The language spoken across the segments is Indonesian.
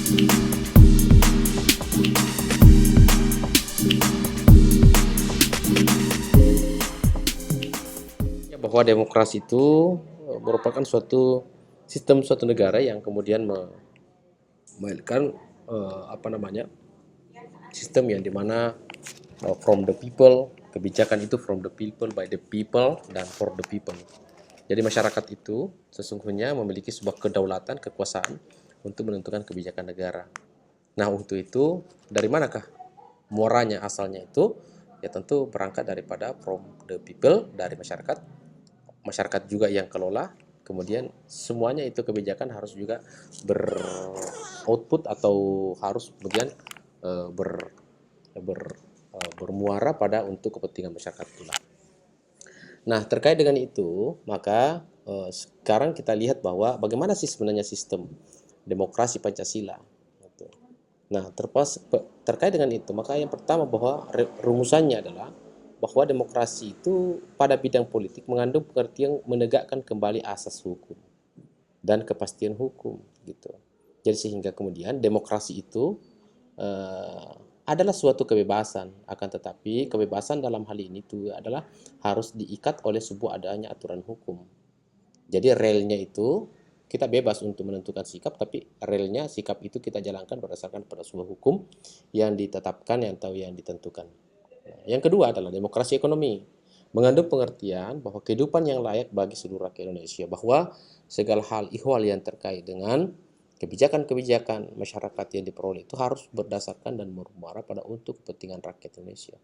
Ya, bahwa demokrasi itu merupakan suatu negara yang kemudian memainkan sistem yang dimana from the people, kebijakan itu from the people, by the people, dan for the people. Jadi masyarakat itu sesungguhnya memiliki sebuah kedaulatan, kekuasaan untuk menentukan kebijakan negara. Nah, untuk itu dari manakah muaranya, asalnya itu? Ya tentu berangkat daripada from the people, dari masyarakat, masyarakat juga yang kelola, kemudian semuanya itu kebijakan harus juga beroutput atau harus kemudian ber, ber, bermuara pada untuk kepentingan masyarakat pula. Nah, terkait dengan itu, maka sekarang kita lihat bahwa bagaimana sih sebenarnya sistem demokrasi Pancasila. Nah, terkait dengan itu, maka yang pertama bahwa rumusannya adalah bahwa demokrasi itu pada bidang politik mengandung pengertian menegakkan kembali asas hukum dan kepastian hukum gitu. Jadi sehingga kemudian demokrasi itu adalah suatu kebebasan, akan tetapi kebebasan dalam hal ini itu adalah harus diikat oleh sebuah adanya aturan hukum. Jadi relnya itu kita bebas untuk menentukan sikap, tapi relnya sikap itu kita jalankan berdasarkan pada sebuah hukum yang ditetapkan atau yang ditentukan. Yang kedua adalah demokrasi ekonomi, mengandung pengertian bahwa kehidupan yang layak bagi seluruh rakyat Indonesia, bahwa segala hal ihwal yang terkait dengan kebijakan-kebijakan masyarakat yang diperoleh itu harus berdasarkan dan bermuara pada untuk kepentingan rakyat Indonesia.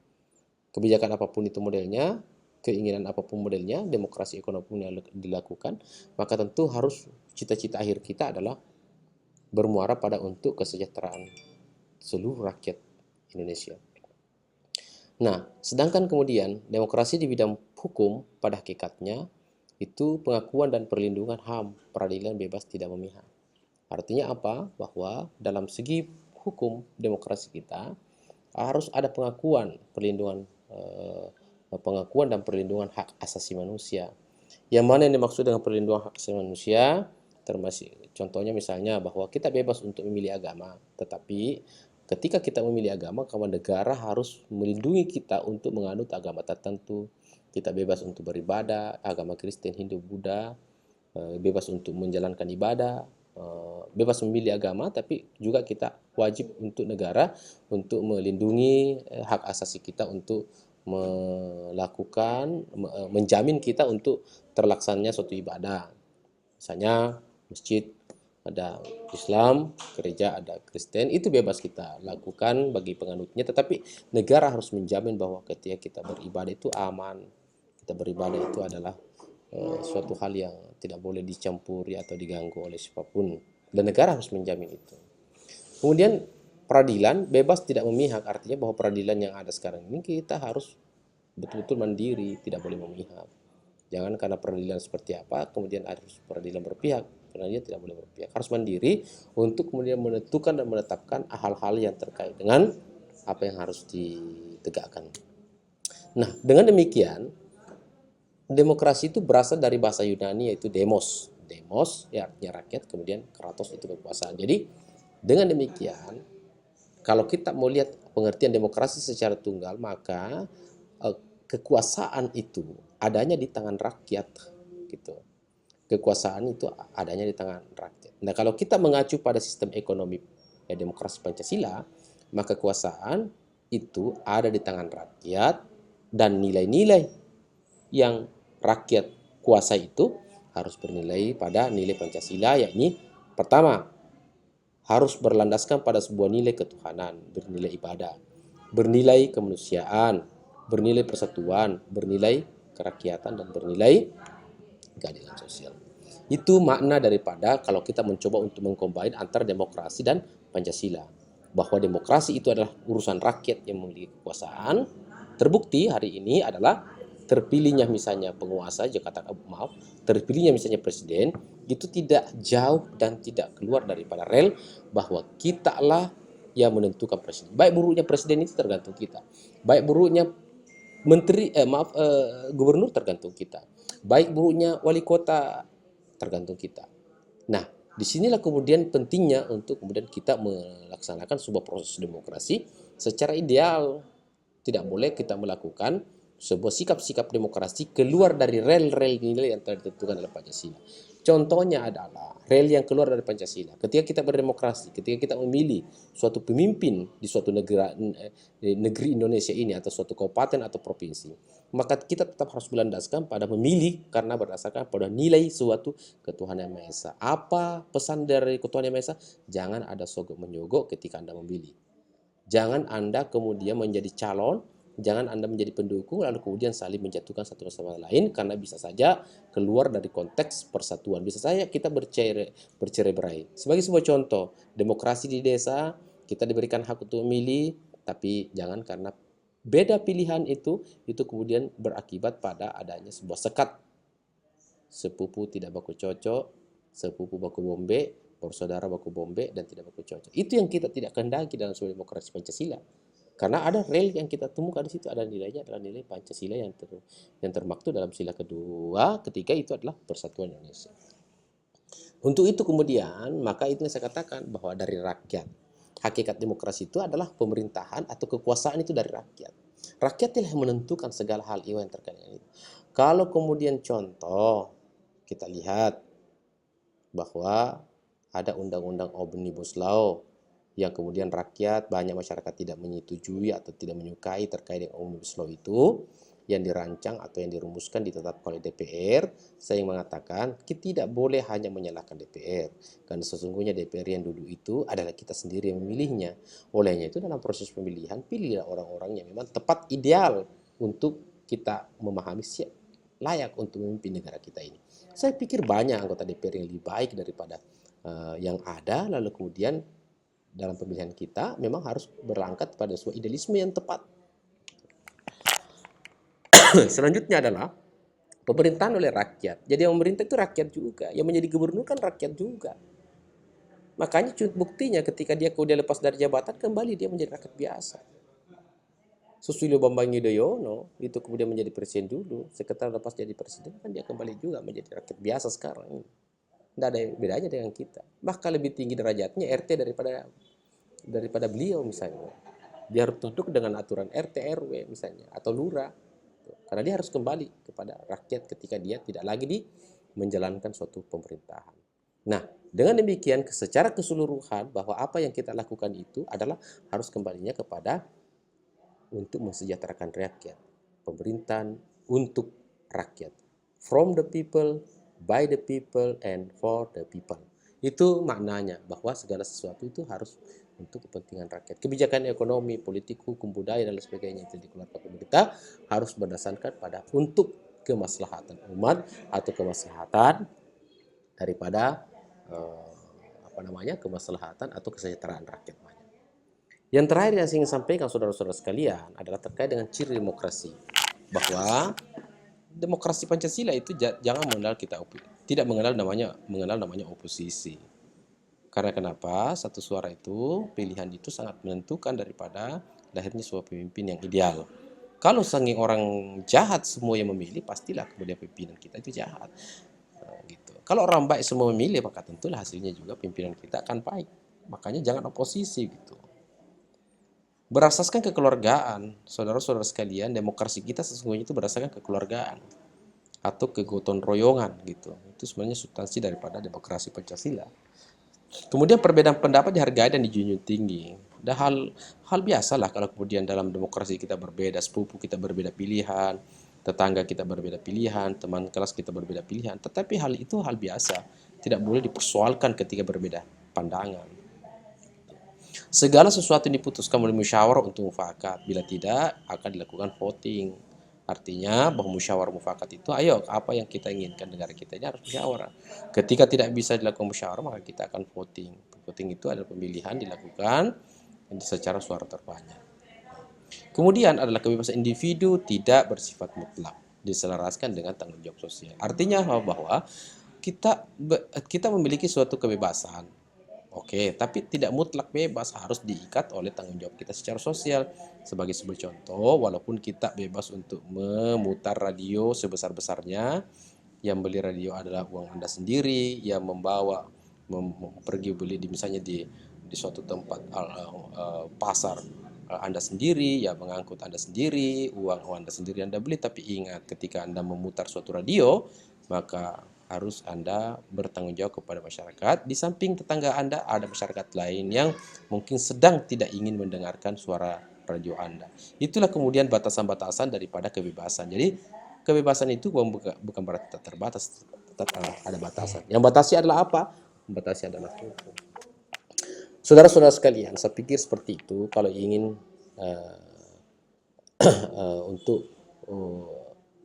Kebijakan apapun itu modelnya, keinginan apapun modelnya, demokrasi ekonomi yang dilakukan, maka tentu harus cita-cita akhir kita adalah bermuara pada untuk kesejahteraan seluruh rakyat Indonesia. Nah, sedangkan kemudian demokrasi di bidang hukum pada hakikatnya itu pengakuan dan perlindungan HAM, peradilan bebas tidak memihak. Artinya apa? Bahwa dalam segi hukum demokrasi kita harus ada pengakuan dan perlindungan hak asasi manusia. Yang mana yang dimaksud dengan perlindungan hak asasi manusia? Termasuk contohnya misalnya bahwa kita bebas untuk memilih agama, tetapi ketika kita memilih agama, negara harus melindungi kita untuk menganut agama tertentu. Kita bebas untuk beribadah, agama Kristen, Hindu, Buddha, bebas untuk menjalankan ibadah, bebas memilih agama, tapi juga kita wajib untuk negara untuk melindungi hak asasi kita untuk menjamin kita untuk terlaksananya suatu ibadah. Misalnya masjid ada Islam, gereja ada Kristen, itu bebas kita lakukan bagi penganutnya, tetapi negara harus menjamin bahwa ketika kita beribadah itu aman, kita beribadah itu adalah suatu hal yang tidak boleh dicampuri atau diganggu oleh siapapun, dan negara harus menjamin itu. Kemudian peradilan bebas tidak memihak, artinya bahwa peradilan yang ada sekarang ini kita harus betul-betul mandiri, tidak boleh memihak. Jangan karena peradilan seperti apa kemudian harus peradilan berpihak. Peradilan tidak boleh berpihak, harus mandiri untuk kemudian menentukan dan menetapkan hal-hal yang terkait dengan apa yang harus ditegakkan. Nah, dengan demikian demokrasi itu berasal dari bahasa Yunani yaitu demos. Demos ya artinya rakyat, kemudian kratos itu kekuasaan. Jadi dengan demikian kalau kita mau lihat pengertian demokrasi secara tunggal, maka kekuasaan itu adanya di tangan rakyat gitu. Kekuasaan itu adanya di tangan rakyat. Nah, kalau kita mengacu pada sistem ekonomi demokrasi Pancasila, maka kekuasaan itu ada di tangan rakyat dan nilai-nilai yang rakyat kuasai itu harus bernilai pada nilai Pancasila, yakni pertama, harus berlandaskan pada sebuah nilai ketuhanan, bernilai ibadah, bernilai kemanusiaan, bernilai persatuan, bernilai kerakyatan, dan bernilai keadilan sosial. Itu makna daripada kalau kita mencoba untuk mengcombine antara demokrasi dan Pancasila. Bahwa demokrasi itu adalah urusan rakyat yang memiliki kekuasaan. Terbukti hari ini adalah terpilihnya misalnya penguasa, terpilihnya misalnya presiden, itu tidak jauh dan tidak keluar daripada rel bahwa kita lah yang menentukan presiden. Baik buruknya presiden itu tergantung kita. Baik buruknya gubernur tergantung kita. Baik buruknya wali kota tergantung kita. Nah, Disinilah kemudian pentingnya untuk kemudian kita melaksanakan sebuah proses demokrasi secara ideal. Tidak boleh kita melakukan sebuah sikap-sikap demokrasi keluar dari rel-rel nilai yang telah ditentukan dalam Pancasila. Contohnya adalah rel yang keluar dari Pancasila. Ketika kita berdemokrasi, ketika kita memilih suatu pemimpin di suatu negeri Indonesia ini atau suatu kabupaten atau provinsi, maka kita tetap harus berlandaskan pada memilih karena berdasarkan pada nilai suatu ketuhanan yang Maha Esa. Apa pesan dari ketuhanan yang Maha Esa? Jangan ada sogok menyogok ketika Anda memilih. Jangan Anda kemudian menjadi calon, jangan Anda menjadi pendukung lalu kemudian saling menjatuhkan satu sama lain karena bisa saja keluar dari konteks persatuan. Bisa saja kita bercerai-berai. Sebagai sebuah contoh, demokrasi di desa, kita diberikan hak untuk memilih, tapi jangan karena beda pilihan itu kemudian berakibat pada adanya sebuah sekat. Sepupu tidak baku cocok, sepupu baku bombe, bersaudara baku bombe, dan tidak baku cocok. Itu yang kita tidak kehendaki dalam sebuah demokrasi Pancasila. Karena ada rel yang kita temukan di situ, ada nilainya adalah nilai Pancasila yang termaktub dalam sila kedua, ketiga itu adalah persatuan Indonesia. Untuk itu kemudian, maka itu yang saya katakan bahwa dari rakyat. Hakikat demokrasi itu adalah pemerintahan atau kekuasaan itu dari rakyat. Rakyat yang menentukan segala hal yang terkait dengan itu. Kalau kemudian contoh, kita lihat bahwa ada undang-undang Omnibus Law yang kemudian rakyat, banyak masyarakat tidak menyetujui atau tidak menyukai terkait dengan Omnibus Law itu yang dirancang atau yang dirumuskan ditetapkan oleh DPR. Saya mengatakan kita tidak boleh hanya menyalahkan DPR karena sesungguhnya DPR yang dulu itu adalah kita sendiri yang memilihnya. Olehnya itu dalam proses pemilihan pilihlah orang-orang yang memang tepat ideal untuk kita memahami siap layak untuk memimpin negara kita ini. Saya pikir banyak anggota DPR yang lebih baik daripada yang ada, lalu kemudian dalam pemilihan kita memang harus berangkat pada sebuah idealisme yang tepat. Selanjutnya adalah pemerintahan oleh rakyat. Jadi yang memerintah itu rakyat juga, yang menjadi gubernur kan rakyat juga. Makanya buktinya ketika dia kemudian lepas dari jabatan kembali dia menjadi rakyat biasa. Susilo Bambang Yudhoyono itu kemudian menjadi presiden dulu, sekitar lepas jadi presiden kan dia kembali juga menjadi rakyat biasa sekarang ini. Tidak ada bedanya dengan kita. Bahkan lebih tinggi derajatnya RT daripada beliau misalnya. Dia harus tunduk dengan aturan RT RW misalnya atau lurah. Karena dia harus kembali kepada rakyat ketika dia tidak lagi menjalankan suatu pemerintahan. Nah, dengan demikian secara keseluruhan bahwa apa yang kita lakukan itu adalah harus kembalinya kepada untuk mensejahterakan rakyat. Pemerintahan untuk rakyat. From the people, by the people, and for the people. Itu maknanya bahwa segala sesuatu itu harus untuk kepentingan rakyat. Kebijakan ekonomi, politik, hukum, budaya, dan lain sebagainya itu dikeluarkan pemerintah harus berdasarkan pada untuk kemaslahatan umat atau kemaslahatan daripada kemaslahatan atau kesejahteraan rakyat. Yang terakhir yang saya ingin sampaikan saudara-saudara sekalian adalah terkait dengan ciri demokrasi. Bahwa demokrasi Pancasila itu jangan mengenal tidak mengenal namanya oposisi. Karena kenapa? Satu suara itu, pilihan itu sangat menentukan daripada lahirnya sebuah pemimpin yang ideal. Kalau saking orang jahat semua yang memilih, pastilah kemudian pimpinan kita itu jahat. Gitu. Kalau orang baik semua memilih, maka tentulah hasilnya juga pimpinan kita akan baik. Makanya jangan oposisi gitu. Berasaskan kekeluargaan, saudara-saudara sekalian, demokrasi kita sesungguhnya itu berdasarkan kekeluargaan atau kegotong royongan gitu. Itu sebenarnya substansi daripada demokrasi Pancasila. Kemudian perbedaan pendapat dihargai dan dijunjung tinggi. Dan hal biasalah kalau kemudian dalam demokrasi kita berbeda, sepupu kita berbeda pilihan, tetangga kita berbeda pilihan, teman kelas kita berbeda pilihan. Tetapi hal itu hal biasa, tidak boleh dipersoalkan ketika berbeda pandangan. Segala sesuatu yang diputuskan oleh musyawarah untuk mufakat. Bila tidak, akan dilakukan voting. Artinya bahwa musyawarah mufakat itu, ayo apa yang kita inginkan negara kita ini harus musyawarah. Ketika tidak bisa dilakukan musyawarah, maka kita akan voting. Voting itu adalah pemilihan dilakukan secara suara terbanyak. Kemudian adalah kebebasan individu tidak bersifat mutlak, diselaraskan dengan tanggung jawab sosial. Artinya bahwa kita memiliki suatu kebebasan. Oke, tapi tidak mutlak bebas, harus diikat oleh tanggung jawab kita secara sosial. Sebagai sebuah contoh, walaupun kita bebas untuk memutar radio sebesar-besarnya, yang beli radio adalah uang Anda sendiri, yang membawa pergi beli di misalnya di suatu tempat pasar, Anda sendiri, ya mengangkut Anda sendiri, uang Anda sendiri Anda beli, tapi ingat ketika Anda memutar suatu radio, maka harus Anda bertanggung jawab kepada masyarakat. Di samping tetangga Anda ada masyarakat lain yang mungkin sedang tidak ingin mendengarkan suara radio Anda. Itulah kemudian batasan-batasan daripada kebebasan. Jadi kebebasan itu bukan berarti terbatas, tetap ada batasan. Yang batasi adalah apa? Batasi adalah hukum. Saudara-saudara sekalian, saya pikir seperti itu. Kalau ingin untuk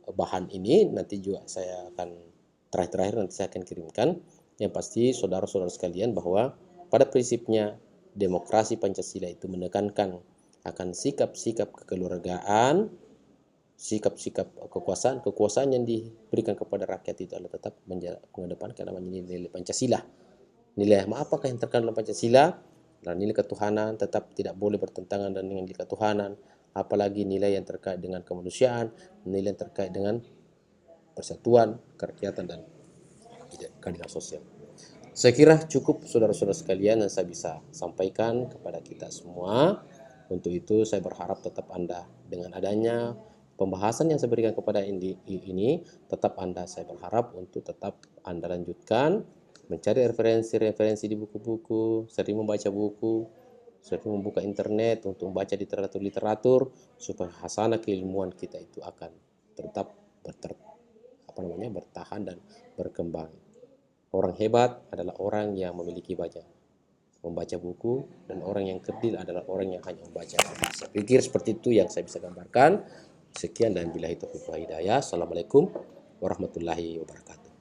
bahan ini nanti juga saya akan terakhir nanti saya akan kirimkan. Yang pasti saudara-saudara sekalian bahwa pada prinsipnya demokrasi Pancasila itu menekankan akan sikap-sikap kekeluargaan, sikap-sikap kekuasaan yang diberikan kepada rakyat itu adalah tetap mengedepankan namanya nilai Pancasila. Nilai apakah yang terkandung dalam Pancasila? Dan nilai ketuhanan tetap tidak boleh bertentangan dengan nilai ketuhanan, apalagi nilai yang terkait dengan kemanusiaan, nilai yang terkait dengan persatuan, kerakyatan, dan keadilan sosial. Saya kira cukup saudara-saudara sekalian yang saya bisa sampaikan kepada kita semua. Untuk itu saya berharap tetap Anda dengan adanya pembahasan yang saya berikan kepada ini tetap saya berharap untuk tetap Anda lanjutkan mencari referensi-referensi di buku-buku, sering membaca buku, sering membuka internet untuk membaca literatur-literatur supaya hasanah keilmuan kita itu akan tetap bertahan dan berkembang. Orang hebat adalah orang yang memiliki banyak membaca buku, dan orang yang kerdil adalah orang yang hanya membaca. Saya pikir seperti itu yang saya bisa gambarkan. Sekian dan billahi taufiq wal hidayah. Assalamualaikum warahmatullahi wabarakatuh.